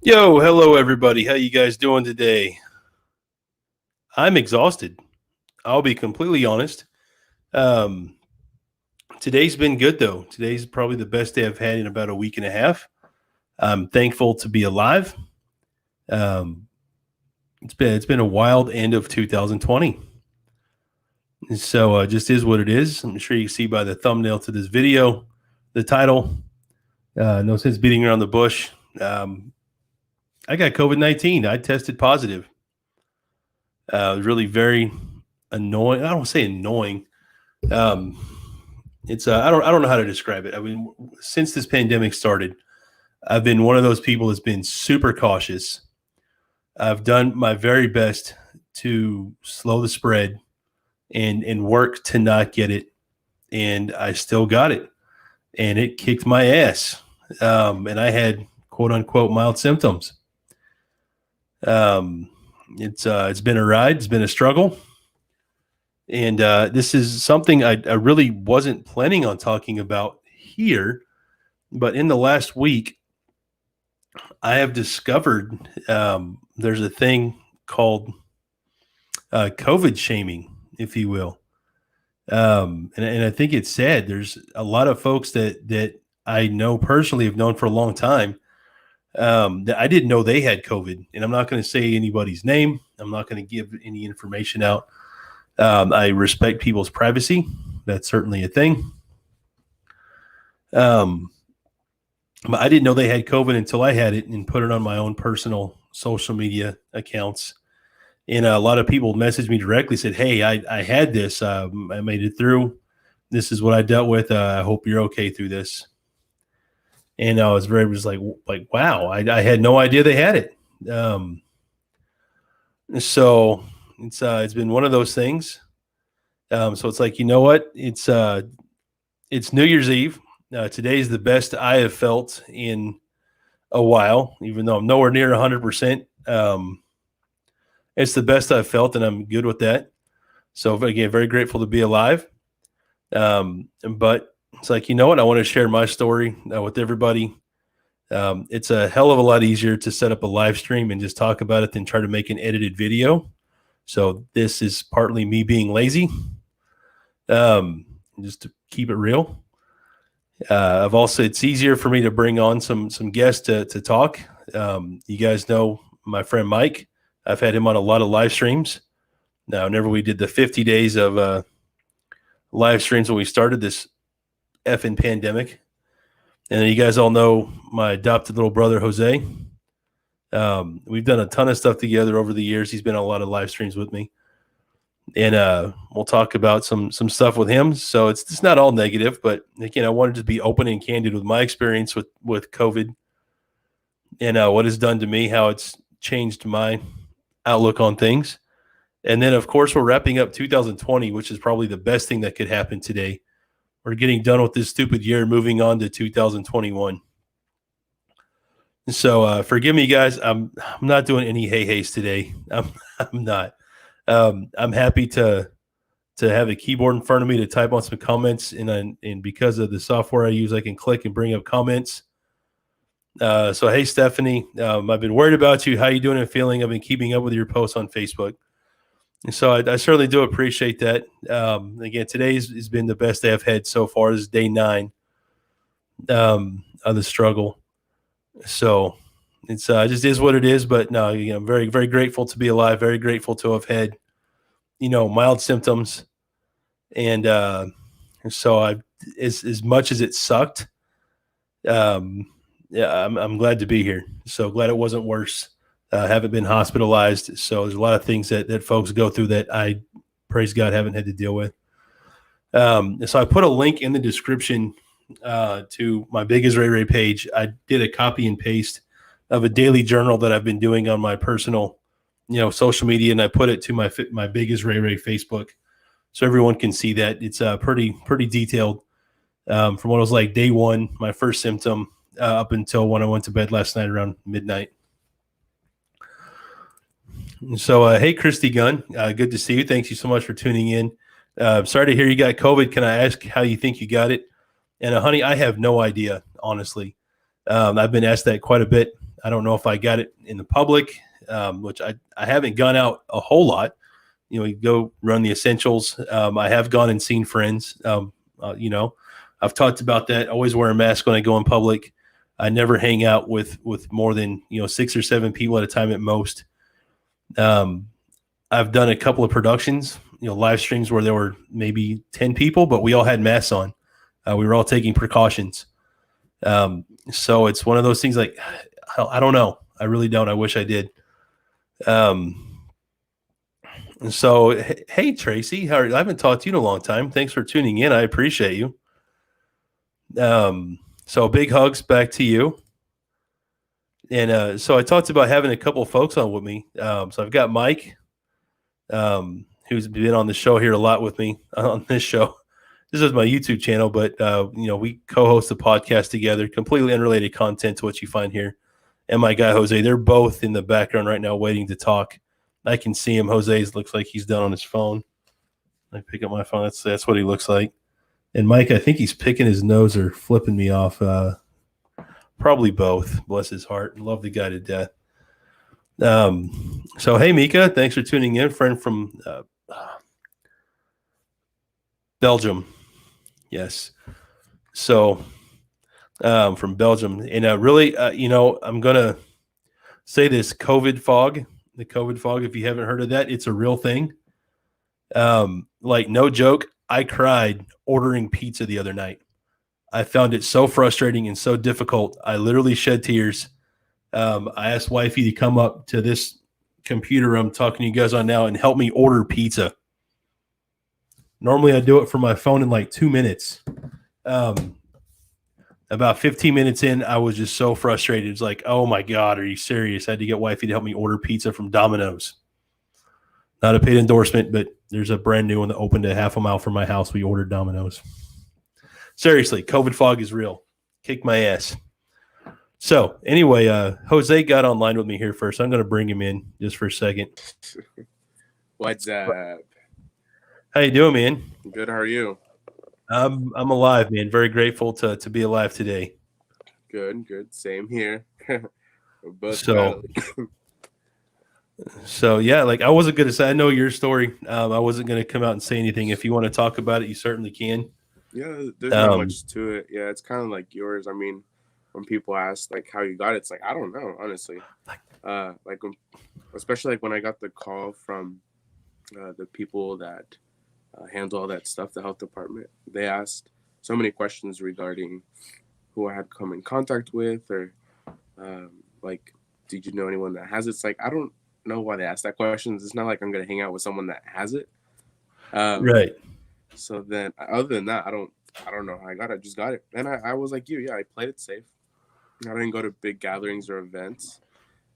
Yo, hello everybody. How you guys doing today? I'm exhausted. I'll be completely honest. Um, Today's been good though. Today's probably the best day I've had in about a week and a half. I'm thankful to be alive. Um, it's been a wild end of 2020. So just is what it is. I'm sure you can see by the thumbnail to this video, the title. No sense beating around the bush. Um, I got COVID-19. I tested positive. It was really very annoying. I don't say annoying. Um, it's I don't know how to describe it. I mean, since this pandemic started, I've been one of those people that's been super cautious. I've done my very best to slow the spread and work to not get it, and I still got it, and it kicked my ass. And I had quote unquote mild symptoms. Um, it's been a ride. It's been a struggle. And this is something I really wasn't planning on talking about here, but in the last week, I have discovered there's a thing called COVID shaming, if you will. And I think it's sad. There's a lot of folks that I know personally have known for a long time that I didn't know they had COVID. And I'm not going to say anybody's name. I'm not going to give any information out. I respect people's privacy. That's certainly a thing. But I didn't know they had COVID until I had it and put it on my own personal social media accounts. And a lot of people messaged me directly, said, "Hey, I had this. I made it through. This is what I dealt with. I hope you're okay through this." And I was like, wow, I had no idea they had it. So it's been one of those things. So it's like, you know what? It's New Year's Eve. Today is the best I have felt in a while, even though I'm nowhere near 100%. It's the best I've felt, and I'm good with that. So again, very grateful to be alive. But it's like, you know what? I want to share my story with everybody. It's a hell of a lot easier to set up a live stream and just talk about it than try to make an edited video. So this is partly me being lazy, just to keep it real. It's easier for me to bring on some guests to talk. You guys know my friend Mike. I've had him on a lot of live streams. Now, whenever we did the 50 days of live streams when we started this effing pandemic. And then you guys all know my adopted little brother, Jose. We've done a ton of stuff together over the years. He's been on a lot of live streams with me. And we'll talk about some stuff with him. So it's not all negative, but again, I wanted to be open and candid with my experience with COVID and what it's done to me, how it's changed my outlook on things. And then, of course, we're wrapping up 2020, which is probably the best thing that could happen today. We're getting done with this stupid year, moving on to 2021. So forgive me, guys. I'm not doing any hey-hays today. I'm not. I'm happy to have a keyboard in front of me to type on some comments, and because of the software I use, I can click and bring up comments. So hey, Stephanie, I've been worried about you. How you doing and feeling? I've been keeping up with your posts on Facebook, and so I certainly do appreciate that. Again, has been the best day I've had so far. This is day 9 of the struggle. So it's just is what it is. But no, I'm very, very grateful to be alive. Very grateful to have had, mild symptoms. And so as much as it sucked, yeah, I'm glad to be here. So glad it wasn't worse. Haven't been hospitalized. So there's a lot of things that folks go through that I, praise God, haven't had to deal with. So I put a link in the description to my BiggestRayRay page. I did a copy and paste of a daily journal that I've been doing on my personal, social media, and I put it to my BiggestRayRay Facebook, so everyone can see that. It's pretty detailed from what it was like day 1, my first symptom, up until when I went to bed last night around midnight. So hey, Christy Gunn, good to see you. Thanks you so much for tuning in. Sorry to hear you got COVID. Can I ask how you think you got it? And honey, I have no idea, honestly. I've been asked that quite a bit. I don't know if I got it in the public, which I haven't gone out a whole lot. You know, you go run the essentials. I have gone and seen friends. You know, I've talked about that. Always wear a mask when I go in public. I never hang out with more than, 6 or 7 people at a time at most. I've done a couple of productions, live streams where there were maybe 10 people, but we all had masks on. We were all taking precautions. So it's one of those things like, I don't know. I really don't. I wish I did. So, hey, Tracy, I haven't talked to you in a long time. Thanks for tuning in. I appreciate you. So big hugs back to you. And so I talked about having a couple of folks on with me. So I've got Mike, who's been on the show here a lot with me on this show. This is my YouTube channel, but we co-host a podcast together, completely unrelated content to what you find here. And my guy Jose, they're both in the background right now waiting to talk. I can see him. Jose's looks like he's done on his phone. I pick up my phone. That's what he looks like. And Mike, I think he's picking his nose or flipping me off. Probably both. Bless his heart. Love the guy to death. So, hey, Mika, thanks for tuning in. Friend from Belgium. Yes. So, from Belgium. And really, I'm going to say this COVID fog. The COVID fog, if you haven't heard of that, it's a real thing. Like, no joke, I cried ordering pizza the other night. I found it so frustrating and so difficult. I literally shed tears. I asked wifey to come up to this computer I'm talking to you guys on now and help me order pizza. Normally I do it from my phone in like 2 minutes. About 15 minutes in, I was just so frustrated. It's like, oh my God, are you serious? I had to get wifey to help me order pizza from Domino's. Not a paid endorsement, but there's a brand new one that opened a half a mile from my house. We ordered Domino's. Seriously, COVID fog is real. Kick my ass. So anyway, Jose got online with me here first. I'm going to bring him in just for a second. What's up? How you doing, man? Good. How are you? I'm alive, man. Very grateful to be alive today. Good. Same here. We're both So yeah, like I wasn't going to say, I know your story. I wasn't going to come out and say anything. If you want to talk about it, you certainly can. Yeah, there's not much to it. Yeah, it's kind of like yours. I mean, when people ask like how you got it, it's like I don't know, honestly. Especially like when I got the call from the people that handle all that stuff, the health department. They asked so many questions regarding who I had come in contact with, or like, did you know anyone that has it? It's like I don't know why they asked that question. It's not like I'm gonna hang out with someone that has it. Right. So then, other than that, I don't know how I got it. I just got it, and I was like you. Yeah, I played it safe. I didn't go to big gatherings or events,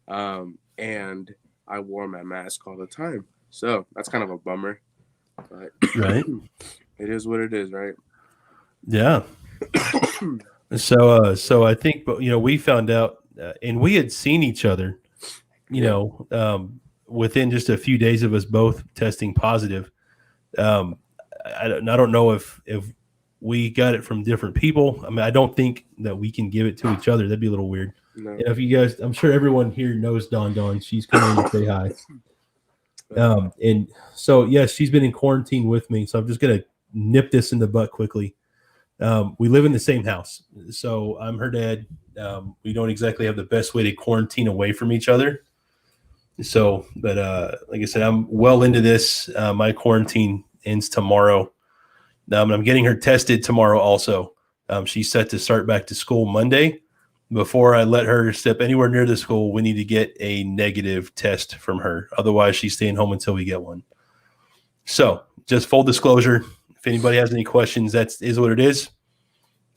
and I wore my mask all the time. So that's kind of a bummer. But right. It is what it is, right? Yeah. So I think, we found out, and we had seen each other, within just a few days of us both testing positive. I don't know if we got it from different people. I mean, I don't think that we can give it to each other. That'd be a little weird. No. And if you guys, I'm sure everyone here knows Dawn. She's coming to say hi. And so, yes, she's been in quarantine with me. So I'm just going to nip this in the butt quickly. We live in the same house. So I'm her dad. We don't exactly have the best way to quarantine away from each other. So, but like I said, I'm well into this. My quarantine ends tomorrow. I'm getting her tested tomorrow also. She's set to start back to school Monday. Before I let her step anywhere near the school, we need to get a negative test from her. Otherwise, she's staying home until we get one. So just full disclosure, if anybody has any questions, that is what it is.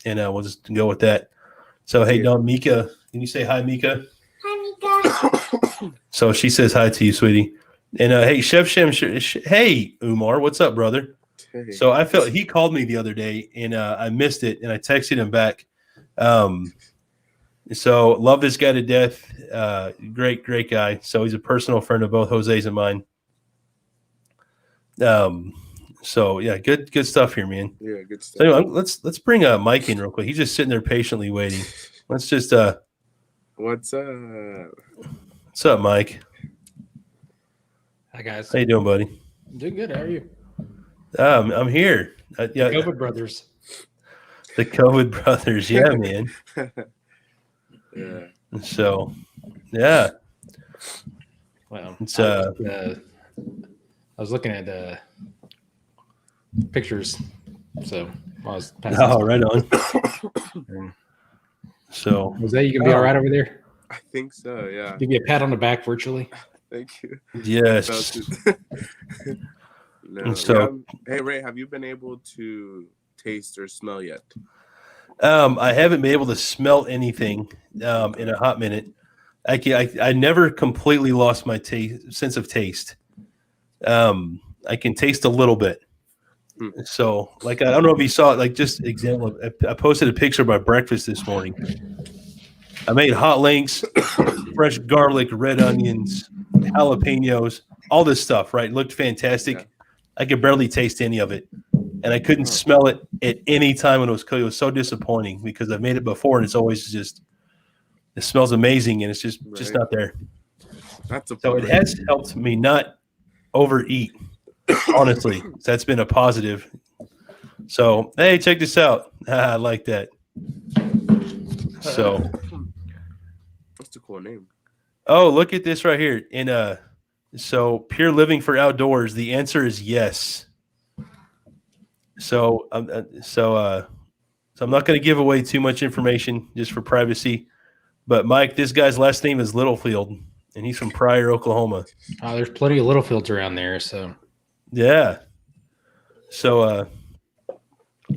And we'll just go with that. So, hey, Dawn, Mika, can you say hi, Mika? Hi, Mika. So she says hi to you, sweetie. And hey, Chef Shem, hey, Umar, what's up, brother? Hey. So I felt he called me the other day, and I missed it, and I texted him back. So love this guy to death. Great guy. So he's a personal friend of both Jose's and mine. So yeah, good stuff here, man. Yeah, good stuff. So anyway, let's bring Mike in real quick. He's just sitting there patiently waiting. Let's just What's up? What's up, Mike? Hi guys. How you doing, buddy? I'm doing good. How are you? I'm here. Yeah, COVID brothers. the COVID brothers. Yeah, man. Yeah. So, yeah, Well, it's I was looking at pictures, so I was passing. oh, right on. So, Jose, you gonna be all right over there? I think so. Yeah. Give you a pat on the back virtually. Thank you. yes. No. So- hey, Ray, have you been able to taste or smell yet? I haven't been able to smell anything in a hot minute. I never completely lost my sense of taste. I can taste a little bit. So, like, I don't know if you saw it. Like, just example, I posted a picture of my breakfast this morning. I made hot links, fresh garlic, red onions, jalapenos, all this stuff. Right, looked fantastic. Yeah. I could barely taste any of it, and I couldn't smell it at any time when it was cooked. It was so disappointing because I've made it before, and it's always just it smells amazing, and it's just not there. That's a So it has helped me not overeat. Honestly, that's been a positive. So hey, check this out. I like that. So That's a cool name. oh, look at this right here. So pure living for outdoors. The answer is yes. So I'm not going to give away too much information just for privacy. But Mike, this guy's last name is Littlefield, and he's from Pryor, Oklahoma. Oh, there's plenty of Littlefields around there. So Yeah. So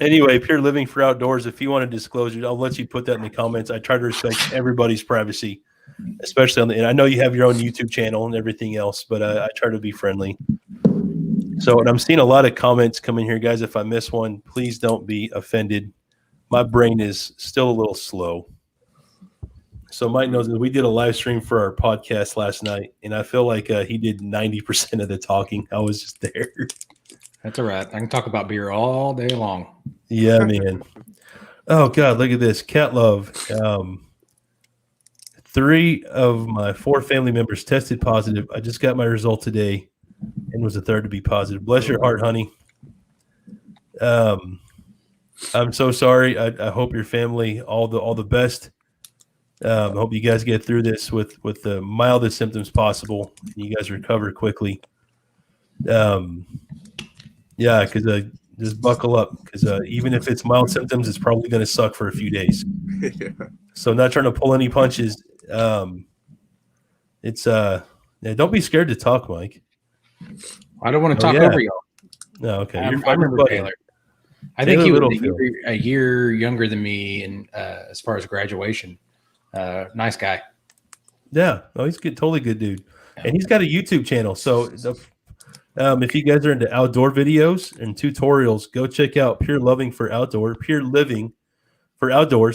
anyway, pure living for outdoors. If you want to disclose it, I'll let you put that in the comments. I try to respect everybody's privacy, especially and I know you have your own YouTube channel and everything else, but I try to be friendly. So, and I'm seeing a lot of comments coming here, guys. If I miss one, please don't be offended. My brain is still a little slow. So Mike knows that we did a live stream for our podcast last night, and I feel like he did 90% of the talking. I was just there. that's all right. I can talk about beer all day long. Yeah, man. Oh, God, look at this. Cat Love. 3 of my 4 family members tested positive. I just got my result today and was the third to be positive. Bless your heart, honey. I'm so sorry. I hope your family all the best. I hope you guys get through this with the mildest symptoms possible. And you guys recover quickly. Yeah, because just buckle up because even if it's mild symptoms, it's probably going to suck for a few days. Yeah. So not trying to pull any punches. It's don't be scared to talk, Mike. I don't want to talk yeah. over y'all. No, okay. I You're fine, remember buddy. Taylor. I think Taylor he was Littlefield. a year younger than me, and as far as graduation, nice guy. Yeah, oh, he's good, totally good dude, and he's got a YouTube channel. So, if you guys are into outdoor videos and tutorials, go check out Pure Living for Outdoors.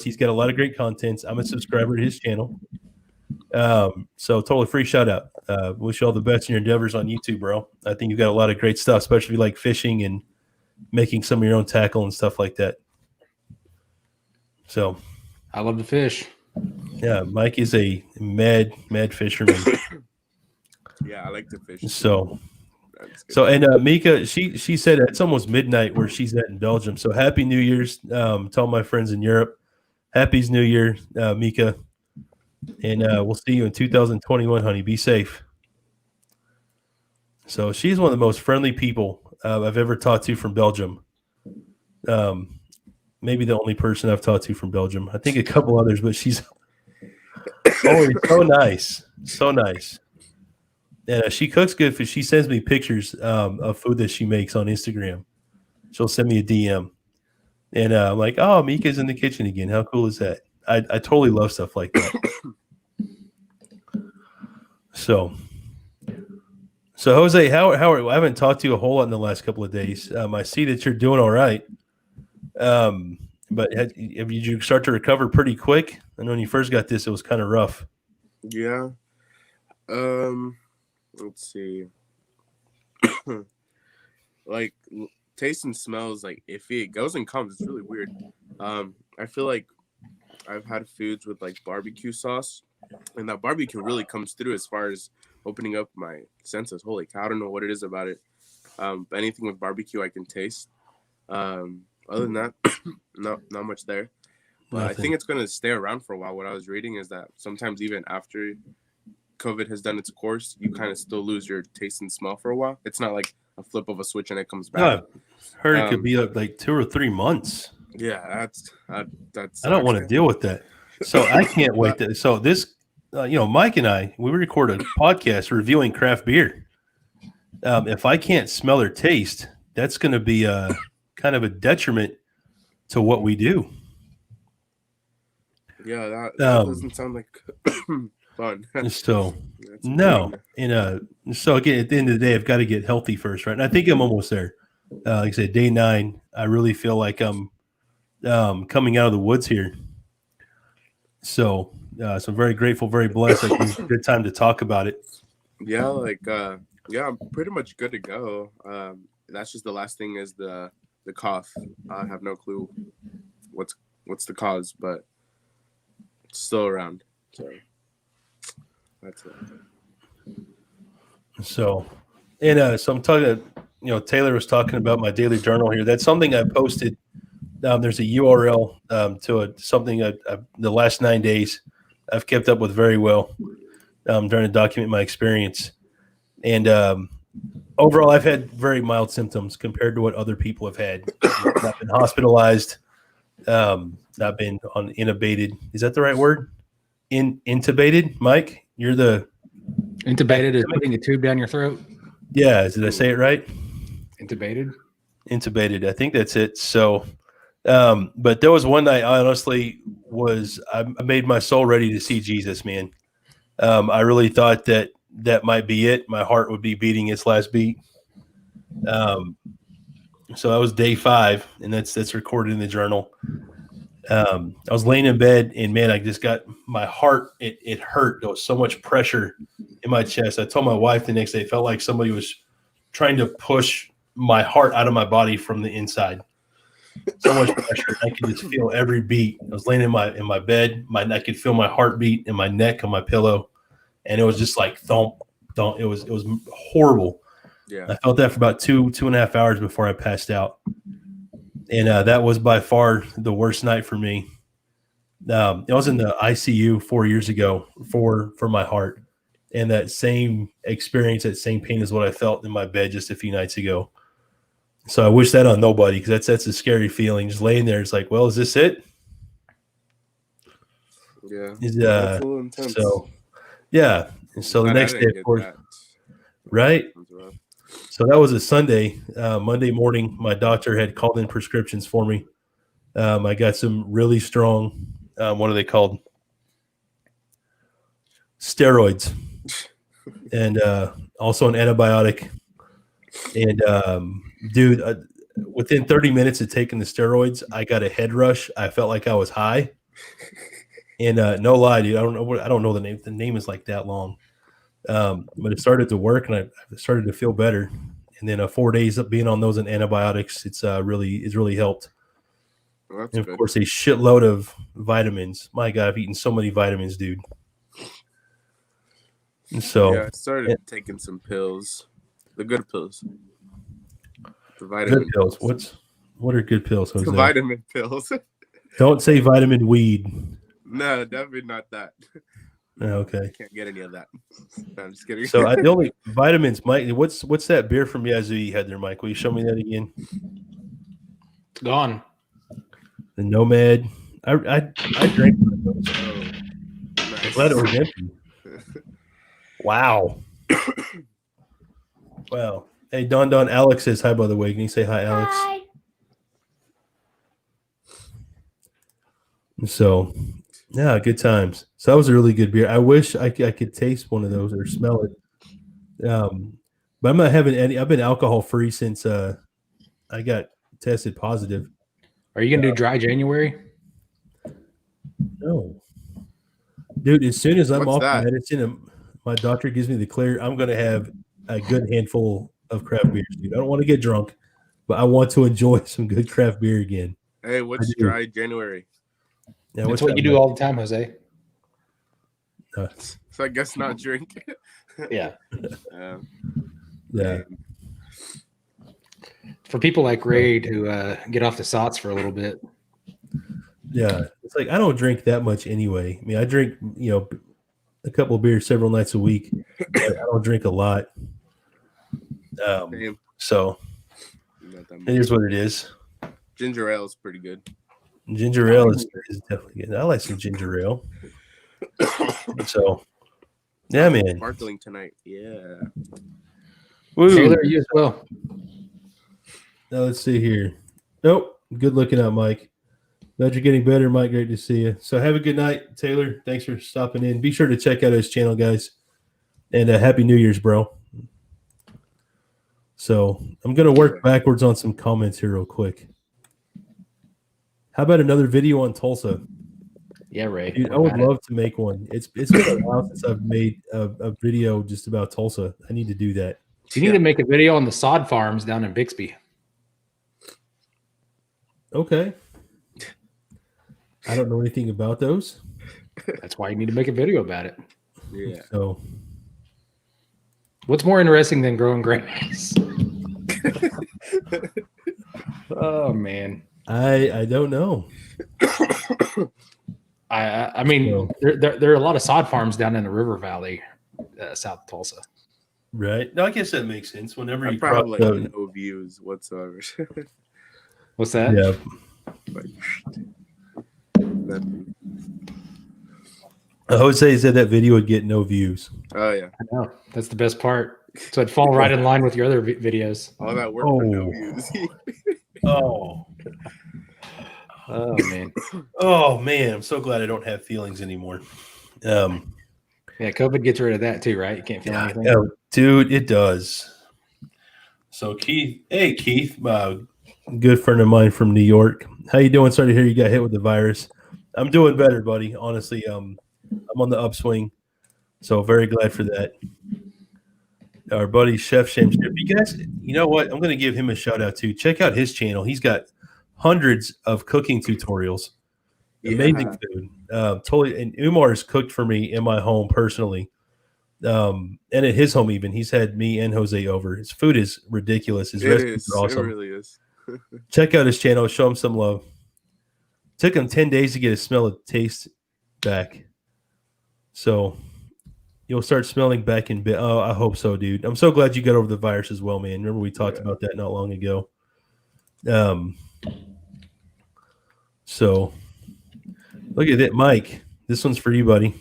He's got a lot of great content. I'm a subscriber to his channel, so totally free shout out. Wish you all the best in your endeavors on YouTube, bro. I think you've got a lot of great stuff, especially if you like fishing and making some of your own tackle and stuff like that. So, I love to fish. yeah, Mike is a mad fisherman. Yeah, I like to fish. So, That's good. and Mika, she said it's almost midnight where she's at in Belgium. So happy New Year's to all my friends in Europe. Happy's New Year, Mika. And we'll see you in 2021, honey. Be safe. So she's one of the most friendly people I've ever talked to from Belgium. Maybe the only person I've talked to from Belgium. I think a couple others, but she's always so nice. So nice. And she cooks good food. She sends me pictures of food that she makes on Instagram. She'll send me a DM. And I'm like, oh, Mika's in the kitchen again. How cool is that? I totally love stuff like that. So Jose, how I haven't talked to you a whole lot in the last couple of days. I see that you're doing all right. But did you start to recover pretty quick? I know when you first got this, it was kind of rough. Yeah. Let's see. Like taste and smells like iffy. It goes and comes. It's really weird. I feel like I've had foods with like barbecue sauce And that barbecue really comes through as far as opening up my senses. Holy cow, I don't know what it is about it. But anything with barbecue I can taste. Other than that, not much there. But I think it's going to stay around for a while. What I was reading is that sometimes even after COVID has done its course, you kind of still lose your taste and smell for a while. It's not like a flip of a switch and it comes back. No, I've heard it could be like 2 or 3 months. Yeah, that's. I don't want to deal with that. So I can't wait. So this, Mike and I, we record a podcast reviewing craft beer. If I can't smell or taste, that's going to be a kind of a detriment to what we do. Yeah, that doesn't sound like fun. So no, so again, at the end of the day, I've got to get healthy first, right? And I think I'm almost there. Like I said, day 9, I really feel like I'm coming out of the woods here. So, so I'm very grateful, very blessed. It's a good time to talk about it. Yeah, I'm pretty much good to go. That's just the last thing is the cough. I have no clue what's the cause, but it's still around. So that's it. So I'm talking. Taylor was talking about my daily journal here. That's something I posted. There's a URL to something the last 9 days I've kept up with very well. Trying to document my experience, and overall, I've had very mild symptoms compared to what other people have had. I've been hospitalized. I've been on intubated. Is that the right word? Intubated, Mike? You're the Intubated is putting a tube down your throat. Yeah, did I say it right? Intubated. I think that's it. So, but there was one night I honestly I made my soul ready to see Jesus, man. I really thought that might be it. My heart would be beating its last beat. So that was day 5, and that's recorded in the journal. I was laying in bed, and man, I just got my heart. It hurt. There was so much pressure in my chest. I told my wife the next day, it felt like somebody was trying to push my heart out of my body from the inside. So much pressure. I could just feel every beat. I was laying in my bed. I could feel my heartbeat in my neck on my pillow, and it was just like thump, thump. It was horrible. Yeah, I felt that for about 2.5 hours before I passed out. And that was by far the worst night for me. I was in the ICU 4 years ago for my heart. And that same experience, that same pain is what I felt in my bed just a few nights ago. So I wish that on nobody, because that's a scary feeling. Just laying there, it's like, well, is this it? Yeah. That's a little intense. So, yeah. And so the next day, of course, right? So that was a Sunday. Monday morning, my doctor had called in prescriptions for me. I got some really strong, what are they called? Steroids. And also an antibiotic. And, dude, within 30 minutes of taking the steroids, I got a head rush. I felt like I was high. And no lie, dude, I don't know the name. The name is like that long. But it started to work, and I started to feel better. And then 4 days of being on those and antibiotics, it's really helped. Well, and of course, a shitload of vitamins. My God, I've eaten so many vitamins, dude. And so yeah, I started taking some pills, the good pills, the vitamin good pills. What are good pills, Jose? The vitamin pills. Don't say vitamin weed. No, definitely not that. Okay. Can't get any of that. No, I'm just kidding. So the only vitamins, Mike. What's that beer from Yazoo you had there, Mike? Will you show me that again? It's gone. The Nomad. I drank those. Oh, nice. I'm glad it was empty. Wow. Wow. Hey, Don Alex says hi, by the way. Can you say hi, Alex? Hi. So, yeah, good times. So that was a really good beer. I wish I could taste one of those or smell it. But I'm not having any. I've been alcohol free since I got tested positive. Are you gonna do dry January? No, dude. As soon as I'm What's off that? medicine and my doctor gives me the clear, I'm gonna have a good handful of craft beers, dude. I don't want to get drunk, but I want to enjoy some good craft beer again. Hey, what's dry January? Yeah, That's what's what that, you do Mike? all the time, Jose. So I guess not drink. Yeah. Yeah. For people like Ray to get off the sots for a little bit. Yeah. It's like I don't drink that much anyway. I mean, I drink, a couple of beers several nights a week. But I don't drink a lot. So Not that it much. is what it is. Ginger ale is pretty good. Ginger ale is definitely good. I like some ginger ale. So, yeah, man. Sparkling tonight. Yeah. Woo. Taylor, you as well. Now let's see here. Nope. Good looking out, Mike. Glad you're getting better, Mike. Great to see you. So have a good night, Taylor. Thanks for stopping in. Be sure to check out his channel, guys. And Happy New Year's, bro. So I'm going to work backwards on some comments here real quick. How about another video on Tulsa? Yeah, Ray. Dude, I would love to make one. It's been a while since I've made a video just about Tulsa. I need to do that. You need to make a video on the sod farms down in Bixby. Okay. I don't know anything about those. That's why you need to make a video about it. Yeah. So what's more interesting than growing grass? Oh man. I don't know. I mean, there are a lot of sod farms down in the River Valley, south of Tulsa. Right. No, I guess that makes sense. Whenever I you probably cross like no views whatsoever. What's that? yeah. Like, nothing. Jose said that video would get no views. Oh yeah. I know. That's the best part. So it'd fall right in line with your other videos. All that work for no Oh. views. Oh. Oh man. Oh man, I'm so glad I don't have feelings anymore. Yeah, COVID gets rid of that too, right? You can't feel anything. Oh, dude, it does. So Keith, hey Keith, good friend of mine from New York. How you doing? Sorry to hear you got hit with the virus. I'm doing better, buddy. Honestly, I'm on the upswing, so very glad for that. Our buddy Chef Sham. You guys, you know what? I'm going to give him a shout out too. Check out his channel. He's got hundreds of cooking tutorials. Amazing food. Totally. And Umar's cooked for me in my home personally. And at his home even. He's had me and Jose over. His food is ridiculous. His recipes are awesome. It really is. Check out his channel. Show him some love. Took him 10 days to get his smell of taste back. So you'll start smelling back in bit. Oh, I hope so, dude. I'm so glad you got over the virus as well, man. Remember we talked about that not long ago. So look at that, Mike. This one's for you, buddy.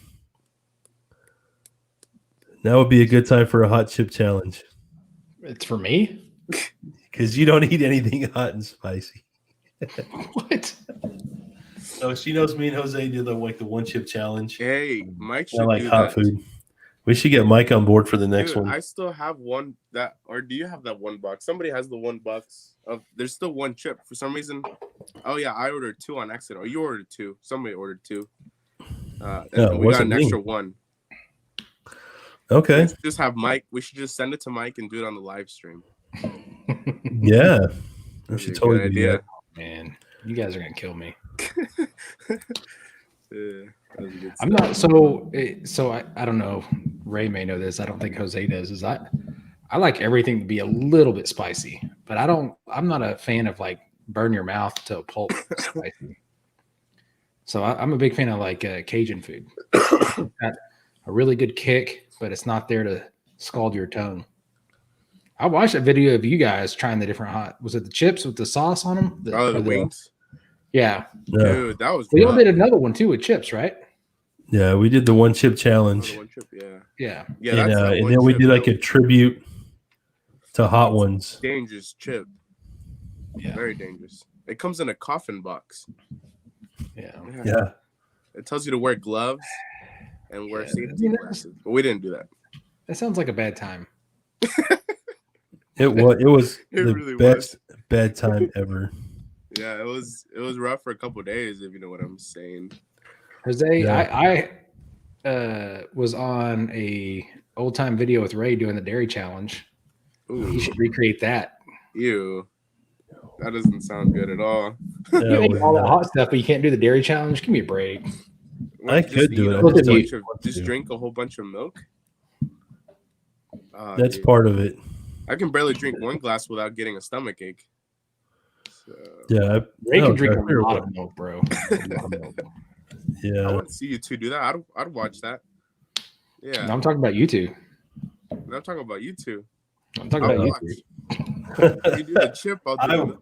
Now would be a good time for a hot chip challenge. It's for me? Because you don't eat anything hot and spicy. What? So she knows me and Jose did the one chip challenge. Hey, Mike should I like do hot that. food. We should get Mike on board for the next Dude, one. I still have one or do you have that one box? Somebody has the one box of. There's still one chip for some reason. Oh yeah, I ordered two on accident. Or you ordered two. Somebody ordered two. And we got an extra one. Okay. Just have Mike. We should just send it to Mike and do it on the live stream. Yeah. I That'd should be a totally good do idea. that. Man, you guys are gonna kill me. Yeah, that was good I'm stuff. not so I don't know. Ray may know this. I don't think Jose does. Is I like everything to be a little bit spicy, but I'm not a fan of like burn your mouth to a pulp spicy. So I'm a big fan of like Cajun food. Got a really good kick, but it's not there to scald your tongue. I watched a video of you guys trying the different hot. Was it the chips with the sauce on them? The wings. Yeah. Yeah. Dude, that was. We all rough. did another one too with chips, right? Yeah, we did the one chip Oh, challenge. the one chip, yeah. Yeah. Yeah, and that's that and one then we chip did like that a tribute to hot ones. dangerous chip. Yeah. Very dangerous. It comes in a coffin box. Yeah. Yeah. It tells you to wear gloves and wear Yeah. safety glasses. But we didn't do that. That sounds like a bad time. It was It the really best bad time ever. Yeah, it was rough for a couple of days, if you know what I'm saying. Jose, Yeah. I was on a old time video with Ray doing the dairy challenge. Ooh, You should recreate that. ew. That doesn't sound good at all. You That ate was all the not- hot stuff, but you can't do the dairy challenge. Give me a break. I could do it. I Just, just don't bunch just drink a whole bunch of milk. That's dude, part of it. I can barely drink one glass without getting a stomach ache. So, Yeah, Ray can drink I a lot of milk, bro. A lot of milk. I Yeah, want to see you two do that. I'd watch that. Yeah, No, I'm talking about you two. I'm talking about you two. I'm talking I'll about you watch. two. You do the chip, I'll do the milk.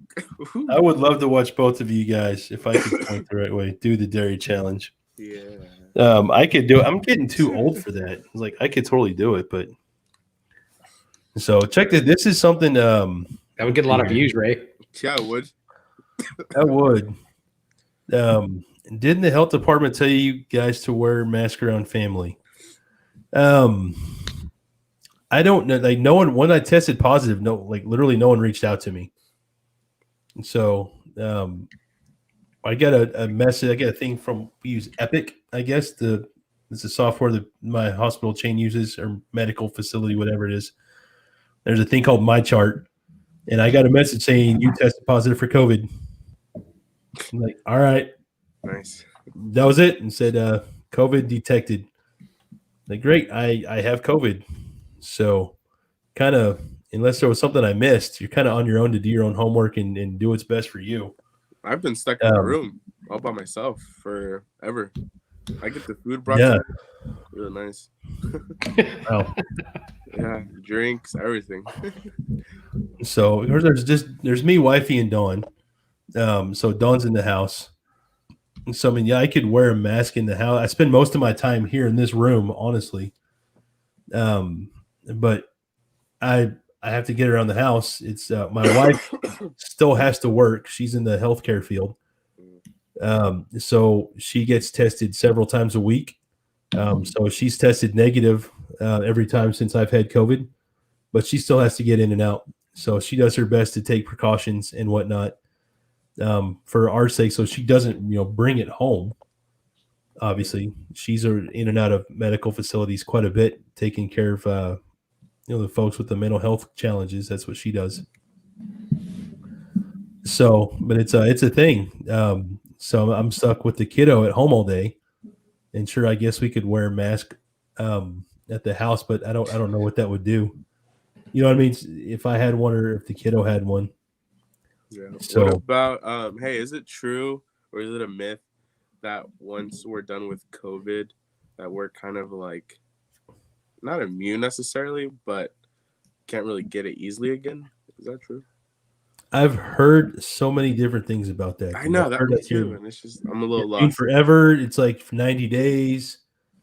I would love to watch both of you guys if I could point the right way. Do the dairy challenge. Yeah. I could do it. I'm getting too old for that. Like I could totally do it, but so check that. This is something. That would get a lot of views, Ray. Yeah, I would. I would. Didn't the health department tell you guys to wear masks around family? I don't know. Like no one. When I tested positive, literally no one reached out to me. And so I got a message. I got a thing from we use Epic. I guess it's a software that my hospital chain uses or medical facility, whatever it is. There's a thing called My Chart, and I got a message saying you tested positive for COVID. I'm like, all right. Nice. That was it, and said COVID detected. Like, great, I have COVID. So kind of, unless there was something I missed, you're kind of on your own to do your own homework and do what's best for you. I've been stuck in a room all by myself forever. I get the food brought Yeah. to me. Really nice. Wow. Yeah, drinks, everything. So there's me, wifey, and Dawn. So Dawn's in the house. So I mean, yeah, I could wear a mask in the house. I spend most of my time here in this room, honestly. But I have to get around the house. It's my wife still has to work. She's in the healthcare field. So she gets tested several times a week. So she's tested negative every time since I've had COVID, but she still has to get in and out. So she does her best to take precautions and whatnot for our sake. So she doesn't, bring it home. Obviously, she's in and out of medical facilities quite a bit, taking care of the folks with the mental health challenges. That's what she does. So, but it's a thing. So I'm stuck with the kiddo at home all day, and sure, I guess we could wear a mask at the house, but I don't know what that would do. You know what I mean? If I had one, or if the kiddo had one. Yeah. So, what about hey, is it true or is it a myth that once we're done with COVID, that we're kind of like not immune necessarily, but can't really get it easily again? Is that true? I've heard so many different things about that. I know I've that heard me that too, and it's just I'm a little immune lost. forever. It's like for 90 days.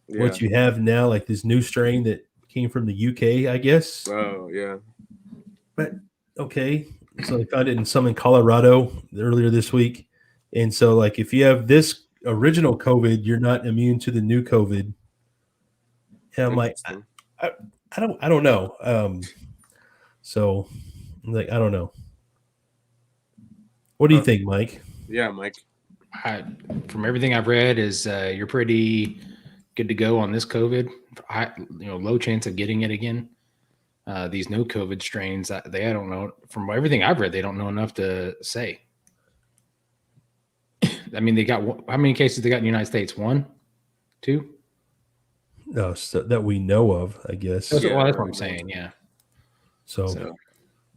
Yeah. What you have now, like this new strain that came from the UK, I guess. Oh yeah. But okay, so I found it in some in Colorado earlier this week, and so like if you have this original COVID, you're not immune to the new COVID. And I'm like, I don't know. So I'm like, I don't know. What do you think, Mike? Yeah, Mike. From everything I've read, is you're pretty good to go on this COVID. Low chance of getting it again. These no COVID strains, I don't know. From everything I've read, they don't know enough to say. I mean, they got how many cases they got in the United States? 1, 2? No, so that we know of, I guess. That's what I'm saying. Yeah. So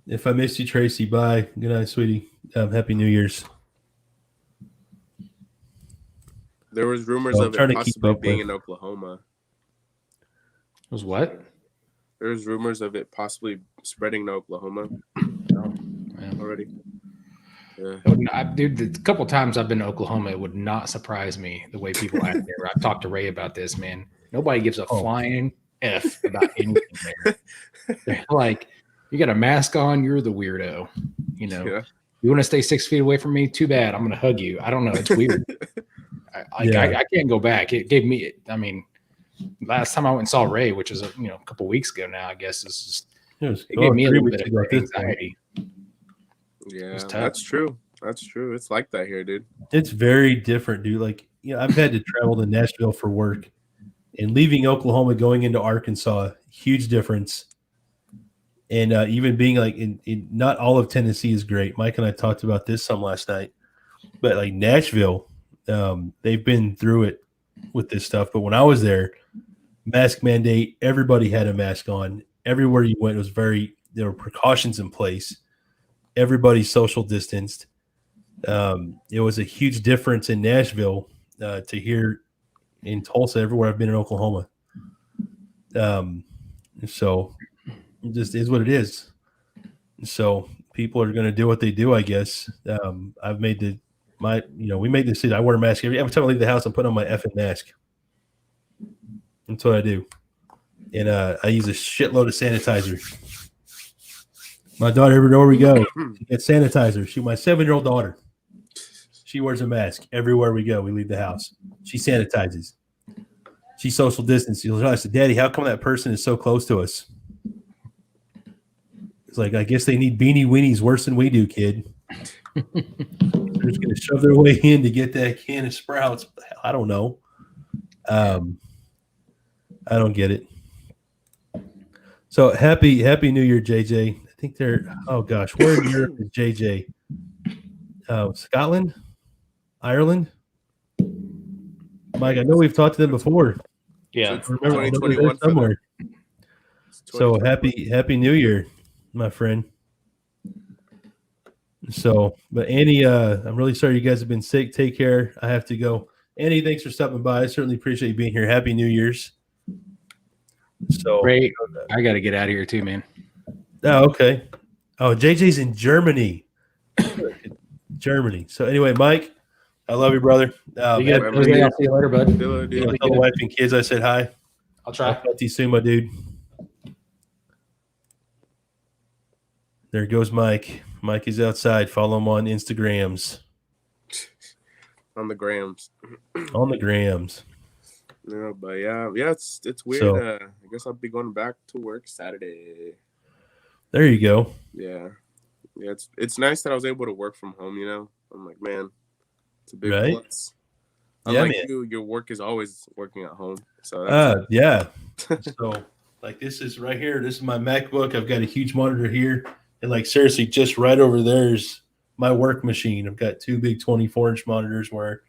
if I missed you, Tracy, bye. Good night, sweetie. Happy New Year's. There was rumors of it possibly being in Oklahoma. Was what? There was rumors of it possibly spreading to Oklahoma already. Yeah. Dude, the couple times I've been to Oklahoma, it would not surprise me the way people act there. I've talked to Ray about this, man. Nobody gives a flying F about anything there. They're like, you got a mask on, you're the weirdo. Yeah. You want to stay 6 feet away from me? Too bad. I'm going to hug you. I don't know. It's weird. I can't go back. It gave me, last time I went and saw Ray, which was a couple weeks ago now, I guess, it gave me a little bit of anxiety. Yeah, that's true. That's true. It's like that here, dude. It's very different, dude. Like, I've had to travel to Nashville for work, and leaving Oklahoma going into Arkansas, huge difference. And even being like in not all of Tennessee is great. Mike and I talked about this some last night, but like Nashville, they've been through it with this stuff, but when I was there, mask mandate, everybody had a mask on. Everywhere you went, there were precautions in place. Everybody social distanced. It was a huge difference in Nashville to here in Tulsa, everywhere I've been in Oklahoma. So it just is what it is. So people are going to do what they do, I guess. I've made we made the decision. I wear a mask every time I leave the house. I'm putting on my effing mask. That's what I do. And I use a shitload of sanitizer. My daughter, everywhere we go, she gets sanitizer. My 7-year-old daughter, she wears a mask everywhere we go. We leave the house. She sanitizes. She social distances. I said, Daddy, how come that person is so close to us? It's like, I guess they need beanie weenies worse than we do, kid. They're just going to shove their way in to get that can of Sprouts. I don't know. I don't get it. So happy New Year, JJ. I think they're, oh gosh, where in Europe is JJ? Scotland? Ireland? Mike, I know we've talked to them before. Yeah. So I remember 2021 somewhere. So happy New Year, my friend. So, but Annie, I'm really sorry you guys have been sick. Take care. I have to go. Annie, thanks for stopping by. I certainly appreciate you being here. Happy New Year's. So, Ray, I got to get out of here too, man. Oh, okay. Oh, JJ's in Germany. Germany. So anyway, Mike, I love you, brother. You good? Jose, I'll see you later, bud. Tell Tell the wife and kids I said hi. I'll I'll try. talk to you soon, my dude. There goes Mike. Mike is outside. Follow him on Instagrams. on the grams. On the grams. No, but yeah, it's weird. So- I guess I'll be going back to work Saturday. There you go. Yeah, it's nice that I was able to work from home. You know, I'm like, man, it's a big Right? plus. Yeah, Unlike man. you, your work is always working at home. So that's Yeah. So like this is right here. This is my MacBook. I've got a huge monitor here. And like seriously, just right over there's my work machine. I've got 2 big 24-inch monitors where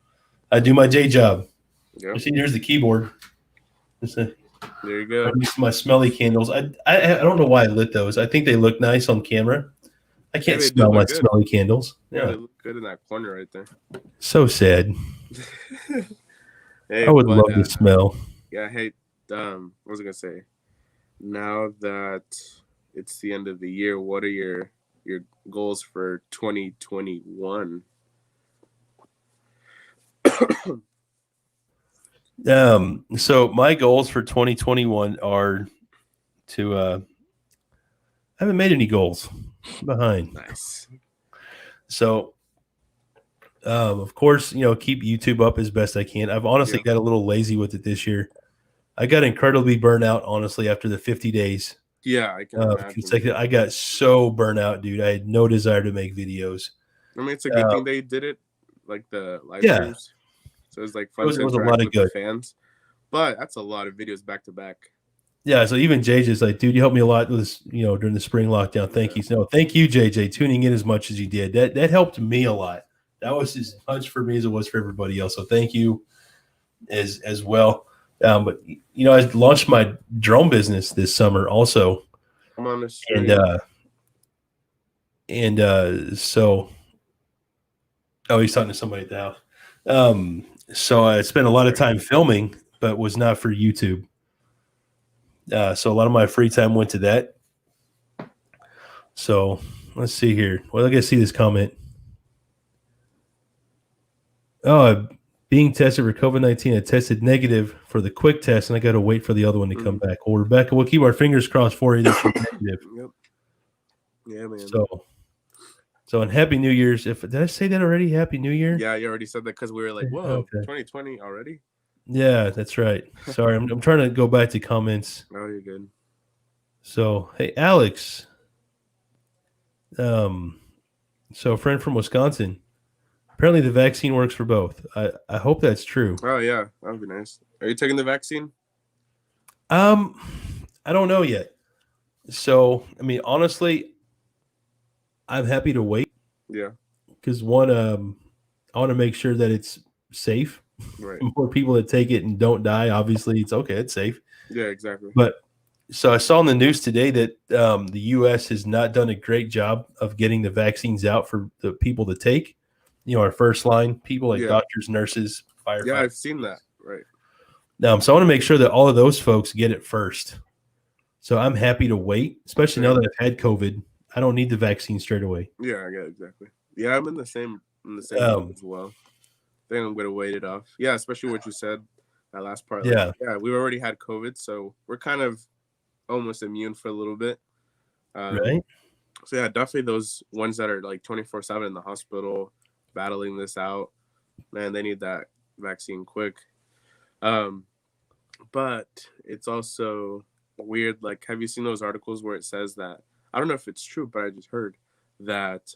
I do my day job. yeah. You see, here's the keyboard. There you go. My smelly candles. I don't know why I lit those. I think they look nice on camera. I can't they do smell my look good. smelly candles. Yeah, Yeah. they look good in that corner right there. So sad. Hey, I would but, love the smell. Yeah, hey, what was I gonna say? Now that it's the end of the year, what are your goals for 2021? So my goals for 2021 are to I haven't made any goals. I'm behind. Nice. So of course, keep YouTube up as best I can. I've honestly got a little lazy with it this year. I got incredibly burnt out, honestly, after the 50 days Yeah, I can of imagine. consecutive. I got so burnt out, dude. I had no desire to make videos. I mean, it's a good thing they did it, like the live Yeah. streams. So it's like fun It was to a interact lot of with good. the fans. But that's a lot of videos back to back. Yeah, so even JJ's like, dude, you helped me a lot with this, during the spring lockdown. Thank you. So thank you, JJ, tuning in as much as you did. That helped me a lot. That was as much for me as it was for everybody else. So thank you as well. But I launched my drone business this summer also. I'm on the stream. So he's talking to somebody at the house. So I spent a lot of time filming, but was not for YouTube. So a lot of my free time went to that. So let's see here. Well, I gotta see this comment. Oh, being tested for COVID-19, I tested negative for the quick test, and I got to wait for the other one to come back. Well, Rebecca, we'll keep our fingers crossed for you that you're negative. Yep. Yeah, man. So, and Happy New Year's. Did I say that already? Happy New Year? Yeah, you already said that because we were like, whoa, Okay. 2020 already? Yeah, that's right. Sorry, I'm trying to go back to comments. Oh, you're good. So, hey, Alex. So a friend from Wisconsin. Apparently, the vaccine works for both. I hope that's true. Oh, yeah, that would be nice. Are you taking the vaccine? I don't know yet. So, I mean, honestly, I'm happy to wait Yeah. because one, I want to make sure that it's safe. Right. more people that take it and don't die, obviously it's okay, it's safe. Yeah, exactly. But so I saw in the news today that the U.S. has not done a great job of getting the vaccines out for the people to take. Our first line people like Yeah. doctors, nurses, firefighters. Yeah, I've seen that. Right. So I want to make sure that all of those folks get it first. So I'm happy to wait, especially now that I've had COVID. I don't need the vaccine straight away. Yeah, exactly. Yeah, I'm in the same boat as well. I think I'm gonna wait it off. Yeah, especially what you said, that last part. Yeah. Like, we already had COVID, so we're kind of almost immune for a little bit. Right. So yeah, definitely those ones that are like 24/7 in the hospital battling this out, man, they need that vaccine quick. But it's also weird. Like, have you seen those articles where it says that, I don't know if it's true, but I just heard that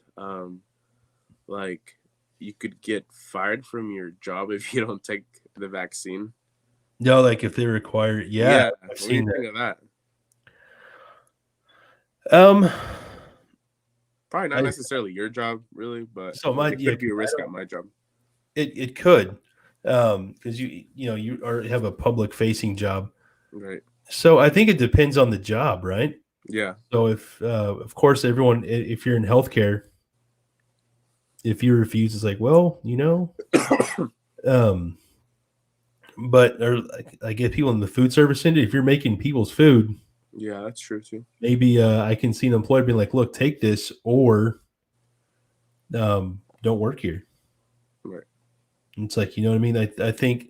like you could get fired from your job if you don't take the vaccine. No, like if they require, yeah, I've What do seen you think of that? that. Probably not necessarily your job, really, but So it could be a risk at my job. It could, because you have a public facing job, Right. so I think it depends on the job, right? Yeah. So if of course everyone, if you're in healthcare, if you refuse, it's like, well, but I get people in the food service industry. If you're making people's food, Yeah, that's true too. maybe I can see an employer being like, look, take this or don't work here. Right. It's like, you know what I mean? I think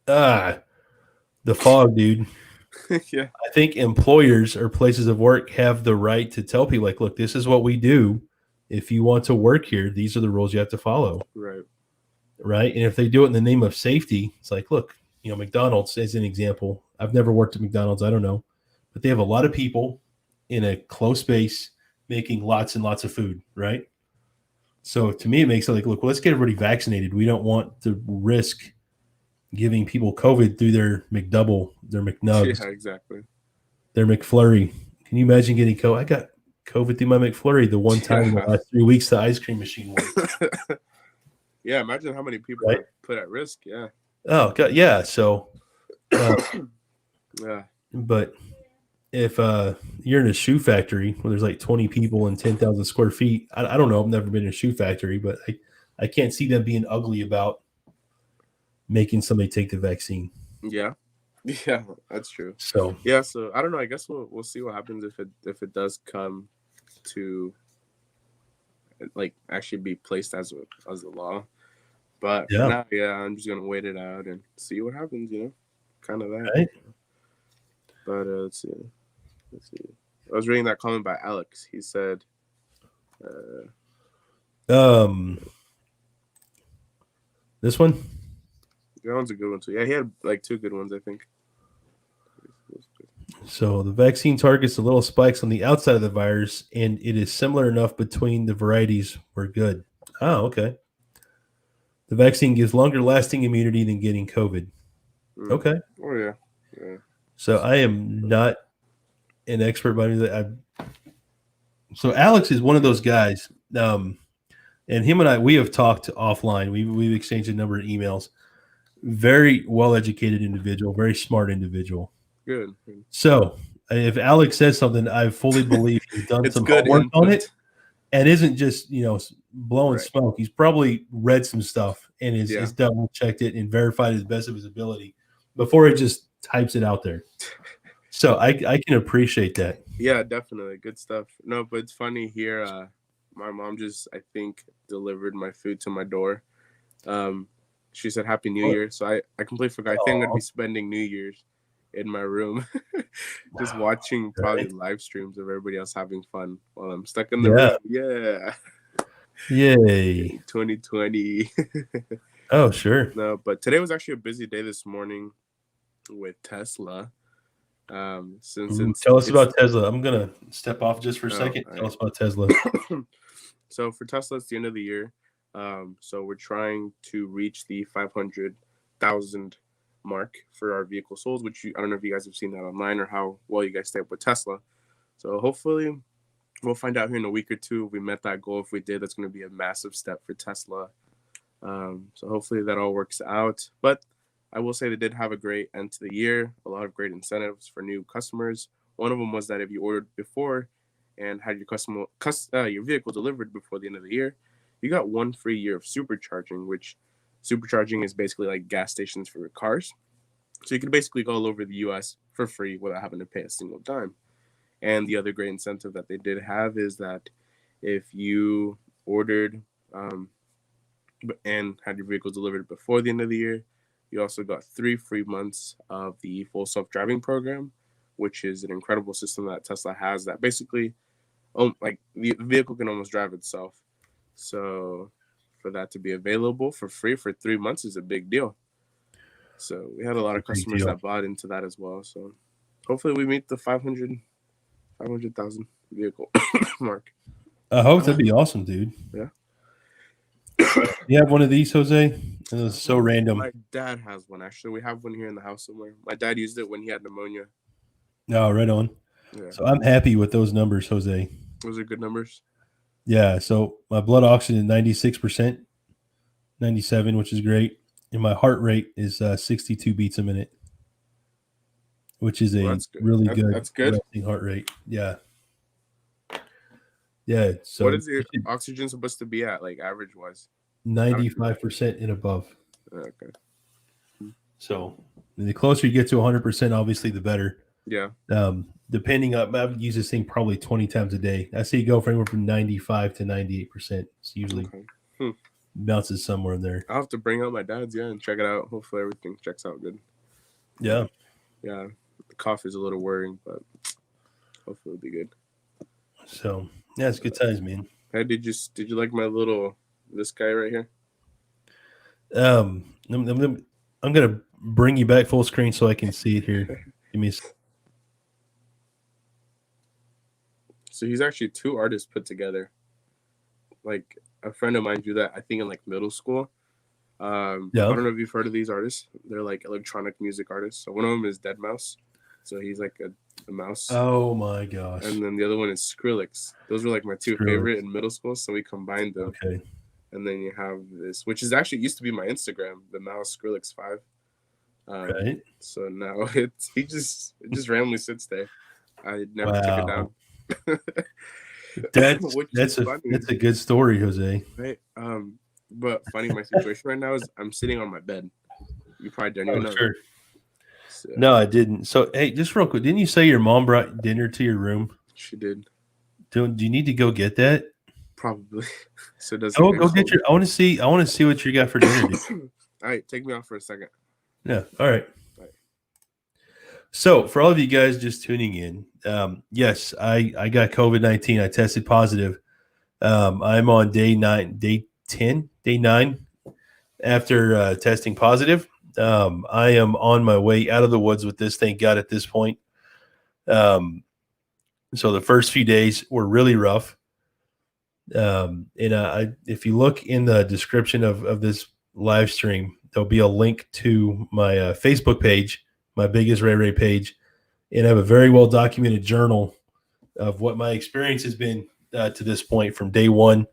the fog, dude. Yeah. I think employers or places of work have the right to tell people like, look, this is what we do. If you want to work here, these are the rules you have to follow. Right. Right. And if they do it in the name of safety, it's like, look, McDonald's as an example. I've never worked at McDonald's. I don't know. But they have a lot of people in a close space making lots and lots of food. Right. So to me, it makes it like, look, well, let's get everybody vaccinated. We don't want to risk giving people COVID through their McDouble, their McNuggets, Yeah, exactly. their McFlurry. Can you imagine getting COVID? I got COVID through my McFlurry the one time in the last 3 weeks the ice cream machine worked. Yeah, imagine how many people are put at risk. Yeah. Oh, God, yeah. So, yeah. But if you're in a shoe factory where there's like 20 people and 10,000 square feet, I don't know. I've never been in a shoe factory, but I can't see them being ugly about making somebody take the vaccine. Yeah. Yeah, that's true. So yeah, so I don't know. I guess we'll see what happens if it does come to like actually be placed as a law. But for now, yeah, I'm just gonna wait it out and see what happens. Kind of that. Right. But let's see. I was reading that comment by Alex. He said, this one. That one's a good one too. Yeah, he had like two good ones, I think. So the vaccine targets the little spikes on the outside of the virus, and it is similar enough between the varieties. We're good. Oh, okay. The vaccine gives longer lasting immunity than getting COVID. Okay. Oh yeah. Yeah. So I am not an expert by that. So Alex is one of those guys. And him and I, we have talked offline. We've exchanged a number of emails. Very well educated individual, very smart individual. Good. So if Alex says something, I fully believe he's done some homework on it and isn't just, blowing smoke. He's probably read some stuff and is double checked it and verified as best of his ability before he just types it out there. So I can appreciate that. Yeah, definitely. Good stuff. No, but it's funny here. My mom just, I think, delivered my food to my door. She said Happy New Year. So I completely forgot. I think I'm going to be spending New Year's in my room just watching probably live streams of everybody else having fun while I'm stuck in the room. Yeah. Yay. 2020. Oh, sure. No, but today was actually a busy day this morning with Tesla. Tell us about Tesla. I'm going to step off just for a second. Tell us about Tesla. So for Tesla, it's the end of the year. So we're trying to reach the 500,000 mark for our vehicle sold, which I don't know if you guys have seen that online or how well you guys stay up with Tesla. So hopefully we'll find out here in a week or two if we met that goal. If we did, that's going to be a massive step for Tesla. So hopefully that all works out. But I will say they did have a great end to the year, a lot of great incentives for new customers. One of them was that if you ordered before and had your vehicle delivered before the end of the year, you got 1 free year of supercharging, which supercharging is basically like gas stations for your cars. So you can basically go all over the U.S. for free without having to pay a single dime. And the other great incentive that they did have is that if you ordered and had your vehicle delivered before the end of the year, you also got 3 free months of the full self-driving program, which is an incredible system that Tesla has that basically, like the vehicle can almost drive itself. So for that to be available for free for 3 months is a big deal. So we had a lot of customers that bought into that as well. So hopefully we meet the 500,000 vehicle mark. I hope that'd be awesome, dude. Yeah. You have one of these, Jose? It was so random. My dad has one, actually. We have one here in the house somewhere. My dad used it when he had pneumonia. No, right on. Yeah. So I'm happy with those numbers, Jose. Those are good numbers. Yeah. So my blood oxygen is 96%, 97, which is great. And my heart rate is 62 beats a minute, which is a really good, that's good. resting heart rate. Yeah. Yeah. So what is your oxygen supposed to be at, like average wise? 95% and above. Okay. So the closer you get to 100%, obviously the better. Yeah. Depending on, I would use this thing probably 20 times a day. I see you go from anywhere from 95 to 98%. It's usually bounces somewhere in there. I'll have to bring out my dad's, and check it out. Hopefully everything checks out good. Yeah. Yeah. The cough is a little worrying, but hopefully it'll be good. So yeah, it's good times, man. Hey, did you like my this guy right here? I'm gonna bring you back full screen so I can see it here. Give me So he's actually 2 artists put together. Like a friend of mine drew that, I think in like middle school. I don't know if you've heard of these artists. They're like electronic music artists. So one of them is Dead Mouse. So he's like a mouse. Oh my gosh. And then the other one is Skrillex. Those were like my 2 favorite in middle school. So we combined them. Okay. And then you have this, which is actually used to be my Instagram, the Mouse Skrillex 5. Right. So now it just randomly sits there. I never took it down. That's a good story, Jose. Right. But funny, my situation right now is I'm sitting on my bed. You probably don't even know. Sure. So, no, I didn't. So hey, just real quick, didn't you say your mom brought dinner to your room? She did. Do you need to go get that? Probably. So does go get your. I want to see what you got for dinner. All right, take me off for a second. Yeah. All right. So for all of you guys just tuning in, yes, I got COVID-19. I tested positive. I'm on day 9 after testing positive. I am on my way out of the woods with this, thank God, at this point. So the first few days were really rough. If you look in the description of this live stream, there'll be a link to my Facebook page, my BiggestRayRay page, and I have a very well documented journal of what my experience has been to this point from day one.